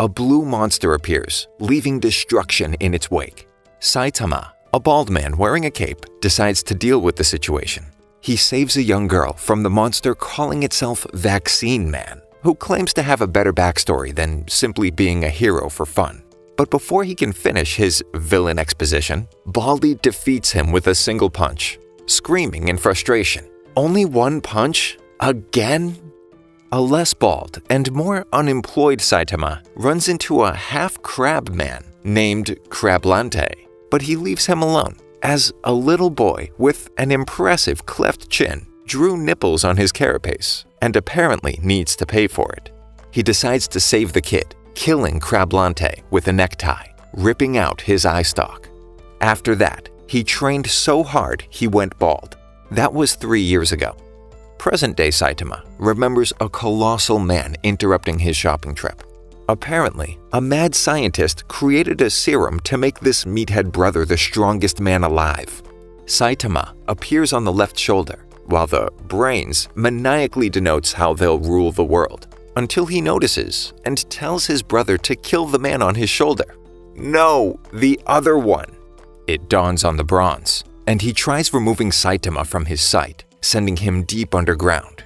a blue monster appears, leaving destruction in its wake. Saitama, a bald man wearing a cape, decides to deal with the situation. He saves a young girl from the monster calling itself Vaccine Man, who claims to have a better backstory than simply being a hero for fun. But before he can finish his villain exposition, Baldy defeats him with a single punch. Screaming in frustration, "Only one punch? Again?" A less bald and more unemployed Saitama runs into a half-crab man named Crablante, but he leaves him alone, as a little boy with an impressive cleft chin drew nipples on his carapace and apparently needs to pay for it. He decides to save the kid, killing Crablante with a necktie, ripping out his eye stalk. After that, he trained so hard he went bald. That was 3 years ago. Present-day Saitama remembers a colossal man interrupting his shopping trip. Apparently, a mad scientist created a serum to make this meathead brother the strongest man alive. Saitama appears on the left shoulder, while the brains maniacally denotes how they'll rule the world, until he notices and tells his brother to kill the man on his shoulder. No, the other one. It dawns on the bronze, and he tries removing Saitama from his sight, sending him deep underground.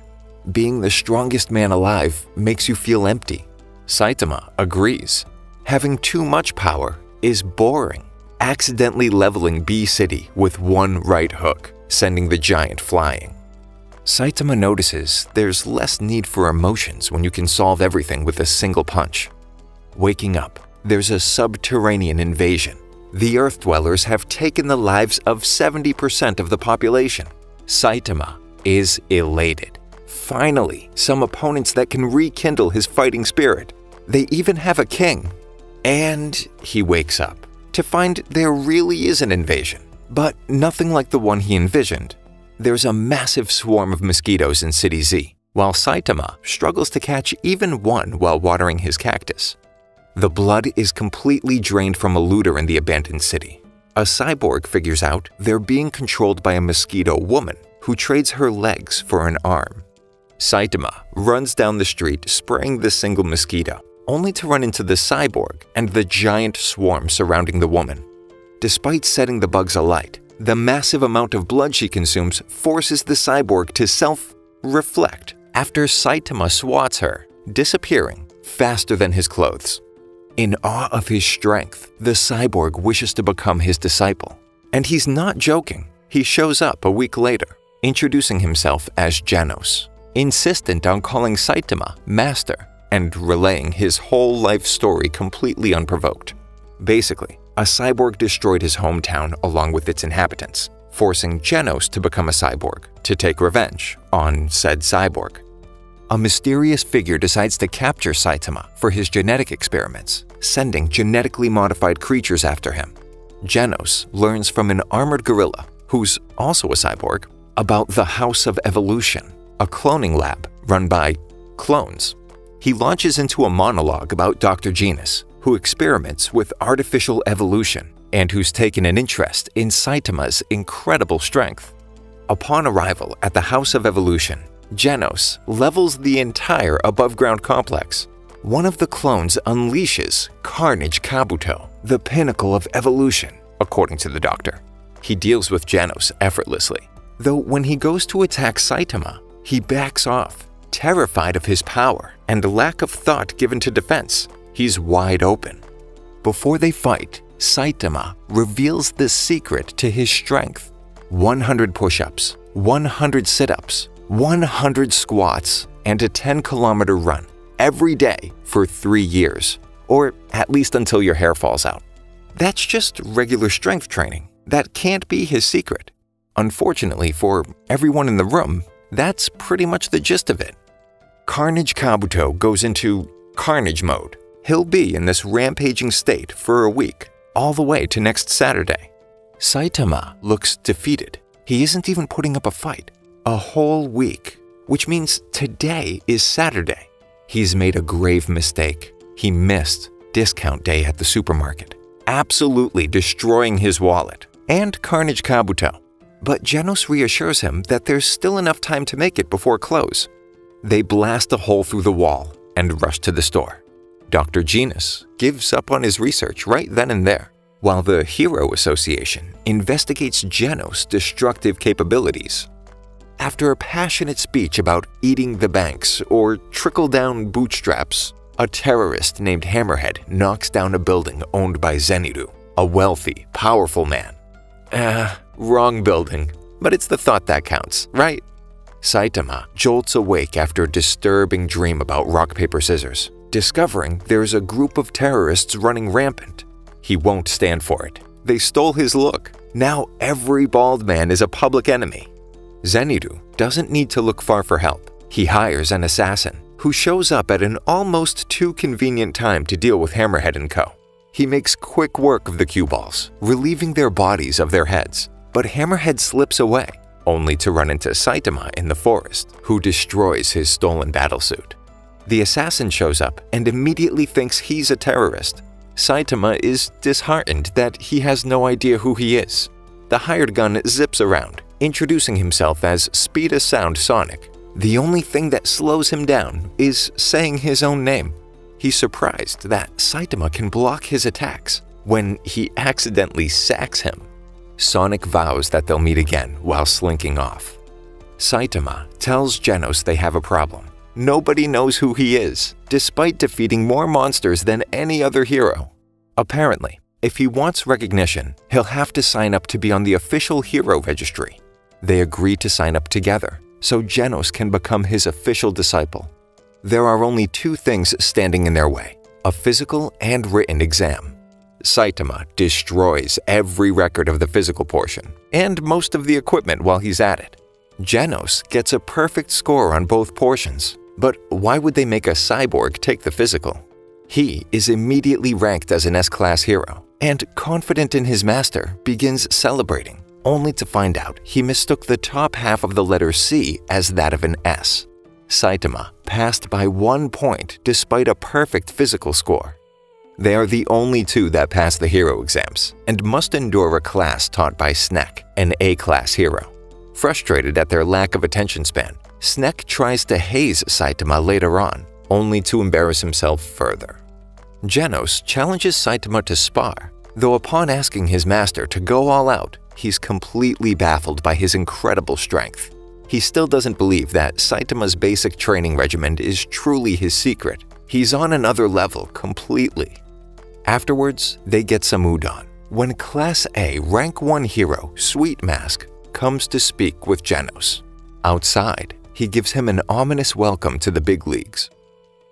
Being the strongest man alive makes you feel empty. Saitama agrees. Having too much power is boring, accidentally leveling B City with one right hook, sending the giant flying. Saitama notices there's less need for emotions when you can solve everything with a single punch. Waking up, there's a subterranean invasion. The Earth Dwellers have taken the lives of 70% of the population. Saitama is elated. Finally, some opponents that can rekindle his fighting spirit. They even have a king. And he wakes up to find there really is an invasion, but nothing like the one he envisioned. There's a massive swarm of mosquitoes in City Z, while Saitama struggles to catch even one while watering his cactus. The blood is completely drained from a looter in the abandoned city. A cyborg figures out they're being controlled by a mosquito woman who trades her legs for an arm. Saitama runs down the street spraying the single mosquito, only to run into the cyborg and the giant swarm surrounding the woman. Despite setting the bugs alight, the massive amount of blood she consumes forces the cyborg to self-reflect after Saitama swats her, disappearing faster than his clothes. In awe of his strength, the cyborg wishes to become his disciple. And he's not joking. He shows up a week later, introducing himself as Janos, insistent on calling Saitama master and relaying his whole life story completely unprovoked. Basically, a cyborg destroyed his hometown along with its inhabitants, forcing Janos to become a cyborg to take revenge on said cyborg. A mysterious figure decides to capture Saitama for his genetic experiments, sending genetically modified creatures after him. Janos learns from an armored gorilla, who's also a cyborg, about the House of Evolution, a cloning lab run by clones. He launches into a monologue about Dr. Genus, who experiments with artificial evolution and who's taken an interest in Saitama's incredible strength. Upon arrival at the House of Evolution, Janos levels the entire above-ground complex. One of the clones unleashes Carnage Kabuto, the pinnacle of evolution, according to the doctor. He deals with Janos effortlessly, though when he goes to attack Saitama, he backs off, terrified of his power and lack of thought given to defense. He's wide open. Before they fight, Saitama reveals the secret to his strength: 100 push-ups, 100 sit-ups, 100 squats, and a 10-kilometer run every day for 3 years, or at least until your hair falls out. That's just regular strength training. That can't be his secret. Unfortunately for everyone in the room, that's pretty much the gist of it. Carnage Kabuto goes into carnage mode. He'll be in this rampaging state for a week, all the way to next Saturday. Saitama looks defeated. He isn't even putting up a fight. A whole week, which means today is Saturday. He's made a grave mistake. He missed discount day at the supermarket, absolutely destroying his wallet and Carnage Kabuto. But Janos reassures him that there's still enough time to make it before close. They blast a hole through the wall and rush to the store. Dr. Genus gives up on his research right then and there, while the Hero Association investigates Genos' destructive capabilities. After a passionate speech about eating the banks or trickle-down bootstraps, a terrorist named Hammerhead knocks down a building owned by Zeniru, a wealthy, powerful man. Wrong building, but it's the thought that counts, right? Saitama jolts awake after a disturbing dream about rock, paper, scissors, discovering there's a group of terrorists running rampant. He won't stand for it. They stole his look. Now every bald man is a public enemy. Zeniru doesn't need to look far for help. He hires an assassin who shows up at an almost too convenient time to deal with Hammerhead and co. He makes quick work of the cue balls, relieving their bodies of their heads. But Hammerhead slips away, only to run into Saitama in the forest, who destroys his stolen battlesuit. The assassin shows up and immediately thinks he's a terrorist. Saitama is disheartened that he has no idea who he is. The hired gun zips around, introducing himself as Speed of Sound Sonic. The only thing that slows him down is saying his own name. He's surprised that Saitama can block his attacks when he accidentally sacks him. Sonic vows that they'll meet again while slinking off. Saitama tells Genos they have a problem. Nobody knows who he is, despite defeating more monsters than any other hero. Apparently, if he wants recognition, he'll have to sign up to be on the official hero registry. They agree to sign up together, so Genos can become his official disciple. There are only two things standing in their way: a physical and written exam. Saitama destroys every record of the physical portion and most of the equipment while he's at it. Genos gets a perfect score on both portions, but why would they make a cyborg take the physical? He is immediately ranked as an S-class hero and, confident in his master, begins celebrating, only to find out he mistook the top half of the letter C as that of an S. Saitama passed by 1 point despite a perfect physical score. They are the only two that pass the hero exams and must endure a class taught by Snek, an A-class hero. Frustrated at their lack of attention span, Snek tries to haze Saitama later on, only to embarrass himself further. Genos challenges Saitama to spar, though upon asking his master to go all out, he's completely baffled by his incredible strength. He still doesn't believe that Saitama's basic training regimen is truly his secret. He's on another level completely. Afterwards, they get some udon when Class A Rank 1 hero Sweet Mask comes to speak with Genos. Outside, he gives him an ominous welcome to the big leagues.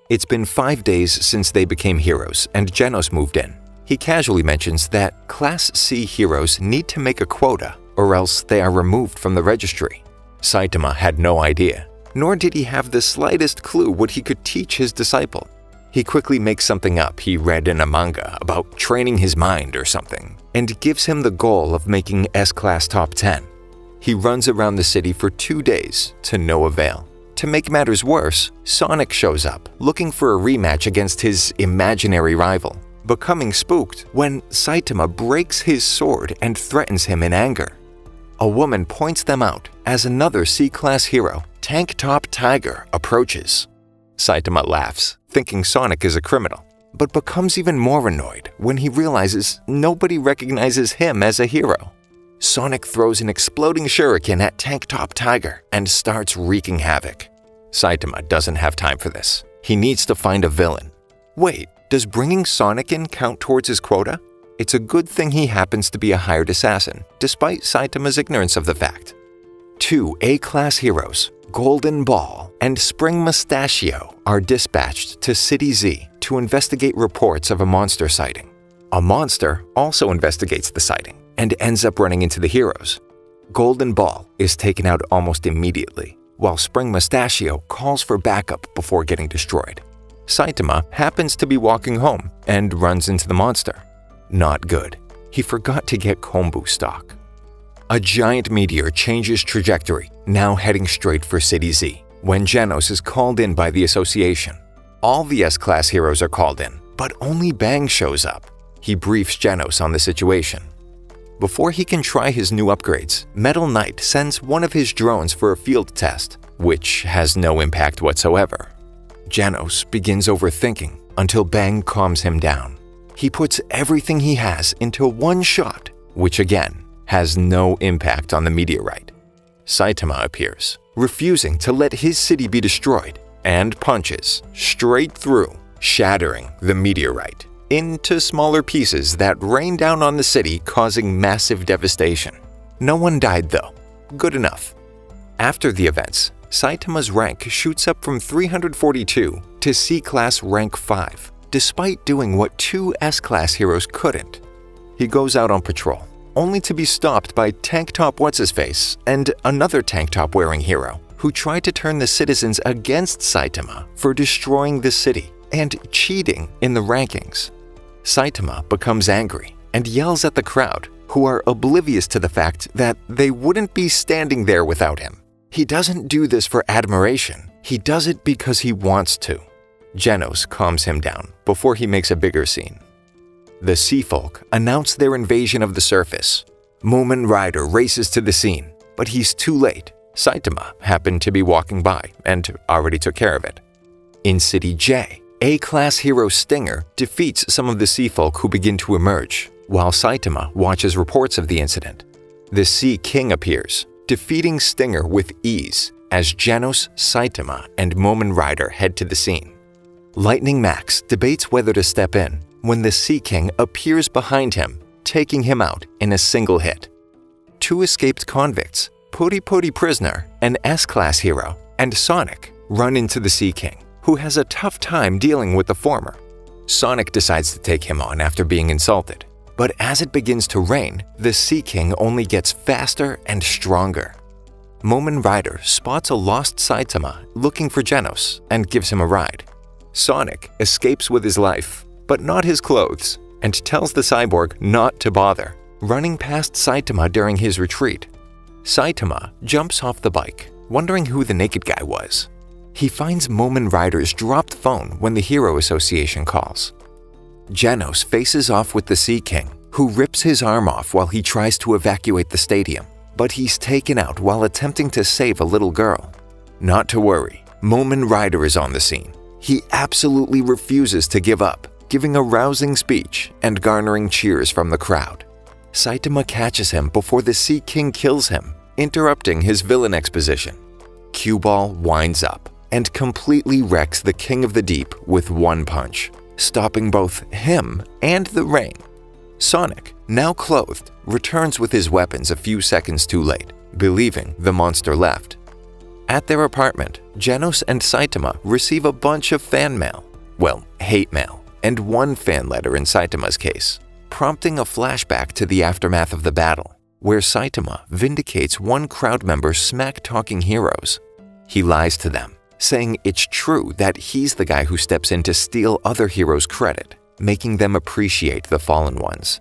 It's been 5 days since they became heroes and Genos moved in. He casually mentions that Class C heroes need to make a quota or else they are removed from the registry. Saitama had no idea, nor did he have the slightest clue what he could teach his disciple. He quickly makes something up he read in a manga about training his mind or something, and gives him the goal of making S-Class top 10. He runs around the city for 2 days to no avail. To make matters worse, Sonic shows up, looking for a rematch against his imaginary rival, becoming spooked when Saitama breaks his sword and threatens him in anger. A woman points them out as another C-Class hero, Tank Top Tiger, approaches. Saitama laughs, thinking Sonic is a criminal, but becomes even more annoyed when he realizes nobody recognizes him as a hero. Sonic throws an exploding shuriken at Tank Top Tiger and starts wreaking havoc. Saitama doesn't have time for this. He needs to find a villain. Wait, does bringing Sonic in count towards his quota? It's a good thing he happens to be a hired assassin, despite Saitama's ignorance of the fact. 2 A-class heroes, Golden Ball and Spring Mustachio, are dispatched to City Z to investigate reports of a monster sighting. A monster also investigates the sighting and ends up running into the heroes. Golden Ball is taken out almost immediately, while Spring Mustachio calls for backup before getting destroyed. Saitama happens to be walking home and runs into the monster. Not good. He forgot to get kombu stock. A giant meteor changes trajectory, now heading straight for City Z, when Genos is called in by the association. All the S-Class heroes are called in, but only Bang shows up. He briefs Genos on the situation. Before he can try his new upgrades, Metal Knight sends one of his drones for a field test, which has no impact whatsoever. Genos begins overthinking until Bang calms him down. He puts everything he has into one shot, which again has no impact on the meteorite. Saitama appears, refusing to let his city be destroyed, and punches straight through, shattering the meteorite into smaller pieces that rain down on the city, causing massive devastation. No one died though. Good enough. After the events, Saitama's rank shoots up from 342 to C-Class rank 5, despite doing what two S-Class heroes couldn't. He goes out on patrol, only to be stopped by Tank Top What's-His-Face and another tank top wearing hero who tried to turn the citizens against Saitama for destroying the city and cheating in the rankings. Saitama becomes angry and yells at the crowd, who are oblivious to the fact that they wouldn't be standing there without him. He doesn't do this for admiration, he does it because he wants to. Genos calms him down before he makes a bigger scene. The Sea Folk announce their invasion of the surface. Moomin Rider races to the scene, but he's too late. Saitama happened to be walking by and already took care of it. In City J, A-Class hero Stinger defeats some of the Sea Folk who begin to emerge, while Saitama watches reports of the incident. The Sea King appears, defeating Stinger with ease as Genos, Saitama, and Moomin Rider head to the scene. Lightning Max debates whether to step in when the Sea King appears behind him, taking him out in a single hit. Two escaped convicts, Puri Puri Prisoner, an S-Class hero, and Sonic run into the Sea King, who has a tough time dealing with the former. Sonic decides to take him on after being insulted, but as it begins to rain, the Sea King only gets faster and stronger. Moomin Rider spots a lost Saitama looking for Genos and gives him a ride. Sonic escapes with his life, but not his clothes, and tells the cyborg not to bother, running past Saitama during his retreat. Saitama jumps off the bike, wondering who the naked guy was. He finds Moomin Rider's dropped phone when the Hero Association calls. Genos faces off with the Sea King, who rips his arm off while he tries to evacuate the stadium, but he's taken out while attempting to save a little girl. Not to worry, Moomin Rider is on the scene. He absolutely refuses to give up, giving a rousing speech and garnering cheers from the crowd. Saitama catches him before the Sea King kills him, interrupting his villain exposition. Q-Ball winds up and completely wrecks the King of the Deep with one punch, stopping both him and the rain. Sonic, now clothed, returns with his weapons a few seconds too late, believing the monster left. At their apartment, Genos and Saitama receive a bunch of fan mail, well, hate mail, and one fan letter in Saitama's case, prompting a flashback to the aftermath of the battle, where Saitama vindicates one crowd member's smack-talking heroes. He lies to them, saying it's true that he's the guy who steps in to steal other heroes' credit, making them appreciate the fallen ones.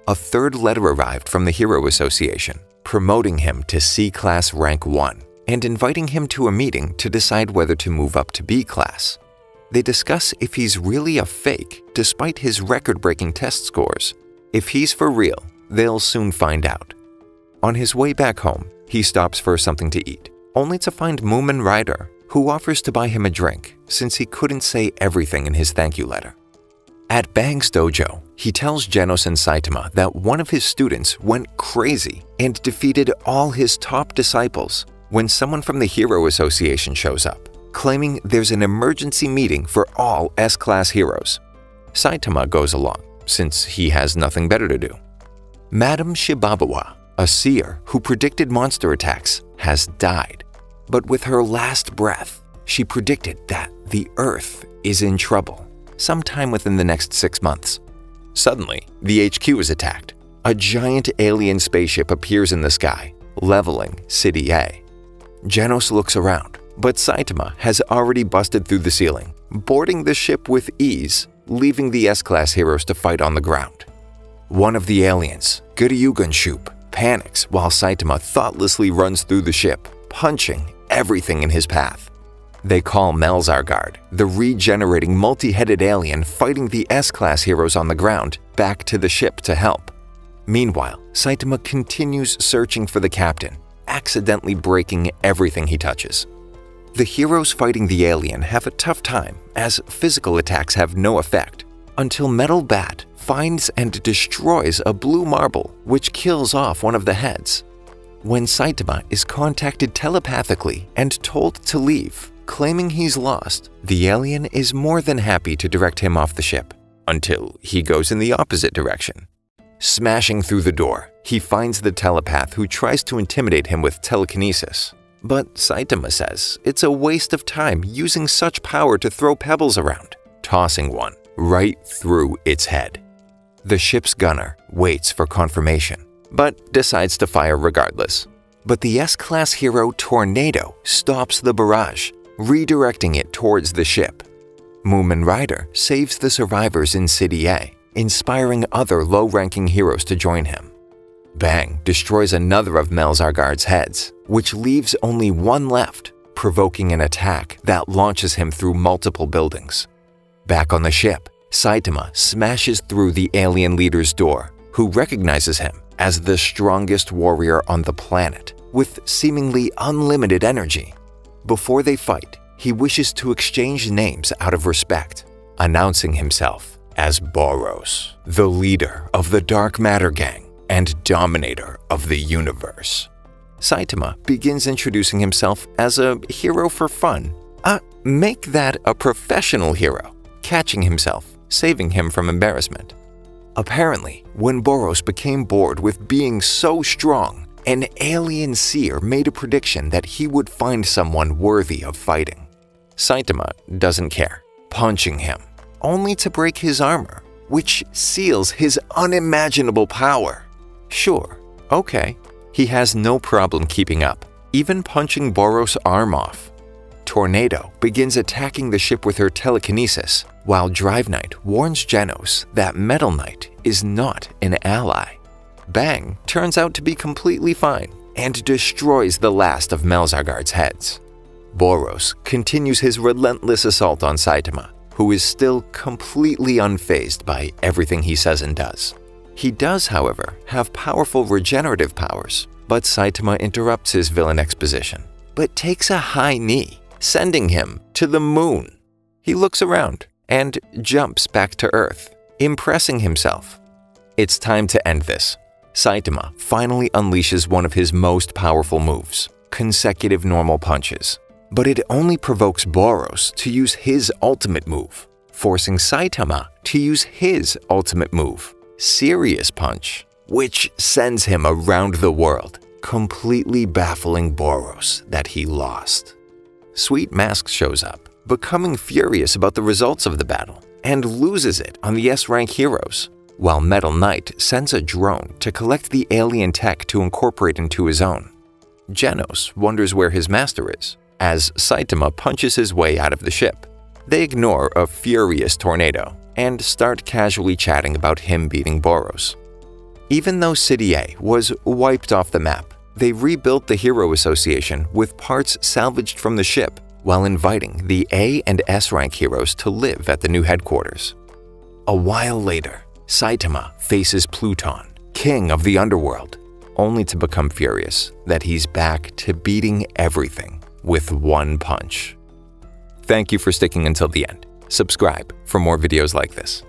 A third letter arrived from the Hero Association, promoting him to C-Class rank 1 and inviting him to a meeting to decide whether to move up to B-Class. They discuss if he's really a fake despite his record-breaking test scores. If he's for real, they'll soon find out. On his way back home, he stops for something to eat, only to find Moomin Rider, who offers to buy him a drink since he couldn't say everything in his thank you letter. At Bang's dojo, he tells Genos and Saitama that one of his students went crazy and defeated all his top disciples when someone from the Hero Association shows up, claiming there's an emergency meeting for all S-Class heroes. Saitama goes along, since he has nothing better to do. Madame Shibabawa, a seer who predicted monster attacks, has died. But with her last breath, she predicted that the Earth is in trouble, sometime within the next 6 months. Suddenly, the HQ is attacked. A giant alien spaceship appears in the sky, leveling City A. Genos looks around, but Saitama has already busted through the ceiling, boarding the ship with ease, leaving the S-Class heroes to fight on the ground. One of the aliens, Guryugunshoop, panics while Saitama thoughtlessly runs through the ship, punching everything in his path. They call Melzargard, the regenerating multi-headed alien fighting the S-Class heroes on the ground, back to the ship to help. Meanwhile, Saitama continues searching for the captain, accidentally breaking everything he touches. The heroes fighting the alien have a tough time as physical attacks have no effect, until Metal Bat finds and destroys a blue marble which kills off one of the heads. When Saitama is contacted telepathically and told to leave, claiming he's lost, the alien is more than happy to direct him off the ship, until he goes in the opposite direction. Smashing through the door, he finds the telepath who tries to intimidate him with telekinesis. But Saitama says it's a waste of time using such power to throw pebbles around, tossing one right through its head. The ship's gunner waits for confirmation, but decides to fire regardless. But the S-class hero Tornado stops the barrage, redirecting it towards the ship. Moomin Rider saves the survivors in City A, inspiring other low-ranking heroes to join him. Bang destroys another of Melzargard's heads, which leaves only one left, provoking an attack that launches him through multiple buildings. Back on the ship, Saitama smashes through the alien leader's door, who recognizes him as the strongest warrior on the planet, with seemingly unlimited energy. Before they fight, he wishes to exchange names out of respect, announcing himself as Boros, the leader of the Dark Matter Gang and dominator of the universe. Saitama begins introducing himself as a hero for fun. Make that a professional hero, catching himself, saving him from embarrassment. Apparently, when Boros became bored with being so strong, an alien seer made a prediction that he would find someone worthy of fighting. Saitama doesn't care, punching him, only to break his armor, which seals his unimaginable power. Sure, okay, he has no problem keeping up, even punching Boros' arm off. Tornado begins attacking the ship with her telekinesis, while Drive Knight warns Genos that Metal Knight is not an ally. Bang turns out to be completely fine and destroys the last of Melzargard's heads. Boros continues his relentless assault on Saitama, who is still completely unfazed by everything he says and does. He does, however, have powerful regenerative powers, but Saitama interrupts his villain exposition, but takes a high knee, sending him to the moon. He looks around and jumps back to Earth, impressing himself. It's time to end this. Saitama finally unleashes one of his most powerful moves, consecutive normal punches. But it only provokes Boros to use his ultimate move, forcing Saitama to use his ultimate move, Serious Punch, which sends him around the world, completely baffling Boros that he lost. Sweet Mask shows up, becoming furious about the results of the battle, and loses it on the S-rank heroes, while Metal Knight sends a drone to collect the alien tech to incorporate into his own. Genos wonders where his master is, as Saitama punches his way out of the ship. They ignore a furious Tornado and start casually chatting about him beating Boros. Even though City A was wiped off the map, they rebuilt the Hero Association with parts salvaged from the ship while inviting the A and S rank heroes to live at the new headquarters. A while later, Saitama faces Pluton, king of the underworld, only to become furious that he's back to beating everything with one punch. Thank you for sticking until the end. Subscribe for more videos like this.